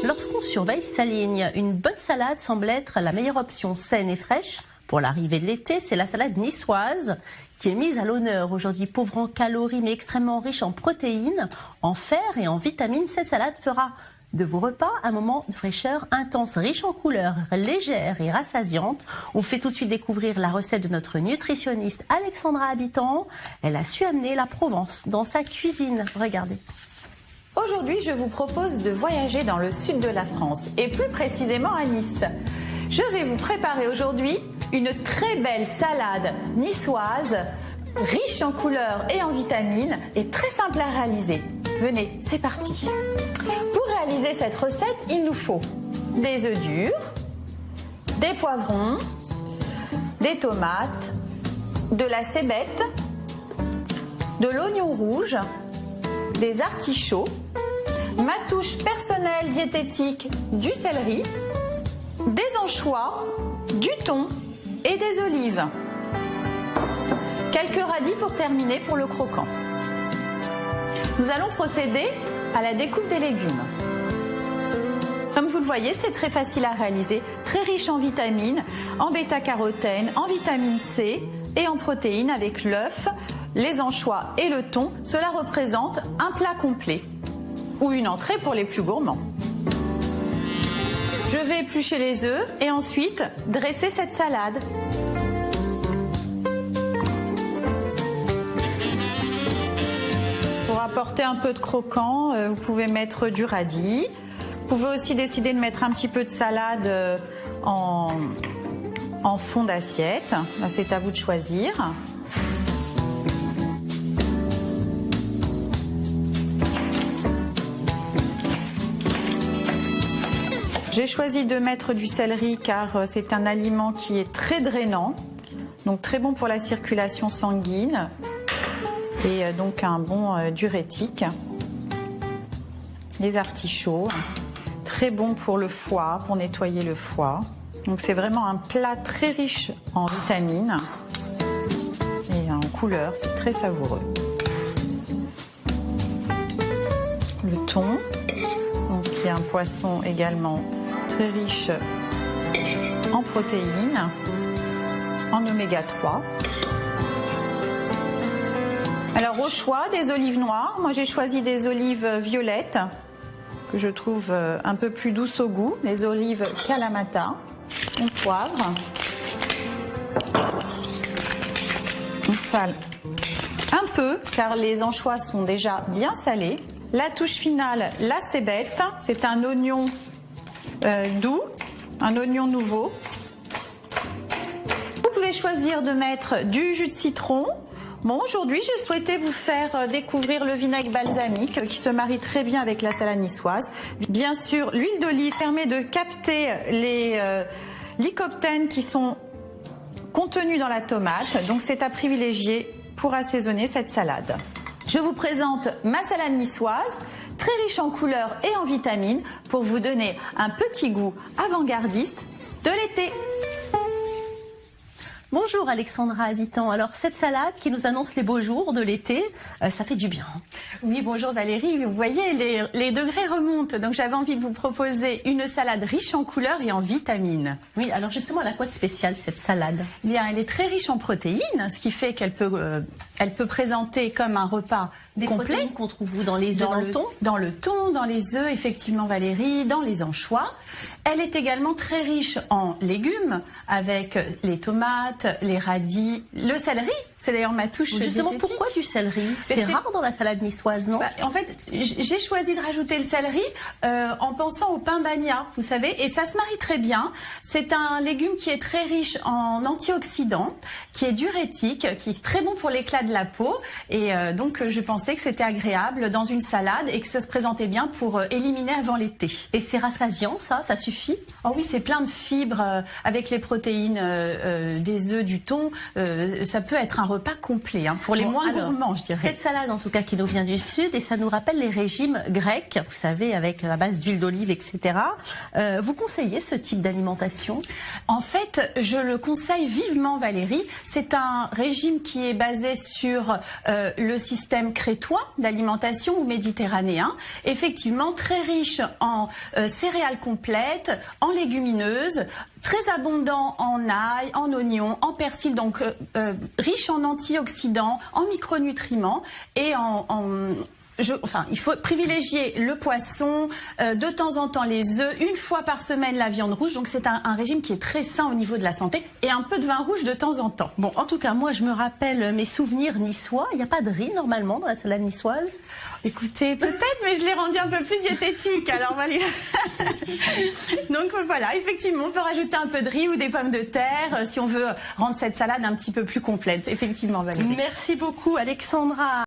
Lorsqu'on surveille sa ligne, une bonne salade semble être la meilleure option saine et fraîche. Pour l'arrivée de l'été, c'est la salade niçoise qui est mise à l'honneur. Aujourd'hui, pauvre en calories mais extrêmement riche en protéines, en fer et en vitamines, cette salade fera de vos repas un moment de fraîcheur intense, riche en couleurs, légère et rassasiante. On fait tout de suite découvrir la recette de notre nutritionniste Alexandra Habitant. Elle a su amener la Provence dans sa cuisine. Regardez. Aujourd'hui, je vous propose de voyager dans le sud de la France et plus précisément à Nice. Je vais vous préparer aujourd'hui une très belle salade niçoise, riche en couleurs et en vitamines et très simple à réaliser. Venez, c'est parti. Pour réaliser cette recette, il nous faut des œufs durs, des poivrons, des tomates, de la cébette, de l'oignon rouge, des artichauts, ma touche personnelle diététique du céleri, des anchois, du thon et des olives. Quelques radis pour terminer pour le croquant. Nous allons procéder à la découpe des légumes. Comme vous le voyez, c'est très facile à réaliser, très riche en vitamines, en bêta-carotène, en vitamine C et en protéines avec l'œuf, les anchois et le thon. Cela représente un plat complet ou une entrée pour les plus gourmands. Je vais éplucher les œufs et ensuite dresser cette salade. Pour apporter un peu de croquant, vous pouvez mettre du radis. Vous pouvez aussi décider de mettre un petit peu de salade en fond d'assiette. C'est à vous de choisir. J'ai choisi de mettre du céleri car c'est un aliment qui est très drainant, donc très bon pour la circulation sanguine et donc un bon diurétique. Les artichauts, très bon pour le foie, pour nettoyer le foie. Donc c'est vraiment un plat très riche en vitamines et en couleurs, c'est très savoureux. Le thon, donc qui est un poisson également très riche en protéines, en oméga 3. Alors au choix, des olives noires. Moi j'ai choisi des olives violettes que je trouve un peu plus douces au goût. Les olives Kalamata. On poivre. On sale un peu car les anchois sont déjà bien salés. La touche finale, la cébette. C'est un oignon doux, un oignon nouveau. Vous pouvez choisir de mettre du jus de citron. Bon, aujourd'hui, je souhaitais vous faire découvrir le vinaigre balsamique qui se marie très bien avec la salade niçoise. Bien sûr, l'huile d'olive permet de capter les lycopènes qui sont contenus dans la tomate. Donc, c'est à privilégier pour assaisonner cette salade. Je vous présente ma salade niçoise, très riche en couleurs et en vitamines, pour vous donner un petit goût avant-gardiste de l'été. Bonjour Alexandra Habitant. Alors cette salade qui nous annonce les beaux jours de l'été, ça fait du bien. Oui, bonjour Valérie. Vous voyez, les degrés remontent. Donc j'avais envie de vous proposer une salade riche en couleurs et en vitamines. Oui, alors justement, elle a quoi de spécial cette salade? Eh bien, elle est très riche en protéines, ce qui fait qu'elle peut présenter comme un repas des complet. Protéines qu'on trouve où? Dans les œufs, dans le thon? Dans le thon, dans les œufs, effectivement Valérie, dans les anchois. Elle est également très riche en légumes avec les tomates, les radis, le céleri. C'est d'ailleurs ma touche justement diététique. Pourquoi du céleri? C'est rare dans la salade niçoise, non? En fait, j'ai choisi de rajouter le céleri en pensant au pain bagna, vous savez, et ça se marie très bien. C'est un légume qui est très riche en antioxydants, qui est diurétique, qui est très bon pour l'éclat de la peau, et donc je pensais que c'était agréable dans une salade et que ça se présentait bien pour éliminer avant l'été. Et c'est rassasiant, ça suffit? Oh oui, c'est plein de fibres avec les protéines des œufs, du thon. Ça peut être un repas complet pour les moins gourmands, je dirais. Cette salade, en tout cas, qui nous vient du sud, et ça nous rappelle les régimes grecs, vous savez, avec à base d'huile d'olive, etc. Vous conseillez ce type d'alimentation? En fait, je le conseille vivement, Valérie. C'est un régime qui est basé sur le système crétien. crétois d'alimentation ou méditerranéen. Effectivement, très riche en céréales complètes, en légumineuses, très abondant en ail, en oignons, en persil, donc riche en antioxydants, en micronutriments et il faut privilégier le poisson, de temps en temps les œufs, une fois par semaine la viande rouge. Donc c'est un régime qui est très sain au niveau de la santé et un peu de vin rouge de temps en temps. Bon, en tout cas, moi je me rappelle mes souvenirs niçois. Il n'y a pas de riz normalement dans la salade niçoise. Écoutez, peut-être, mais je l'ai rendu un peu plus diététique. Alors voilà. Donc voilà, effectivement, on peut rajouter un peu de riz ou des pommes de terre si on veut rendre cette salade un petit peu plus complète. Effectivement, Valérie. Merci beaucoup, Alexandra.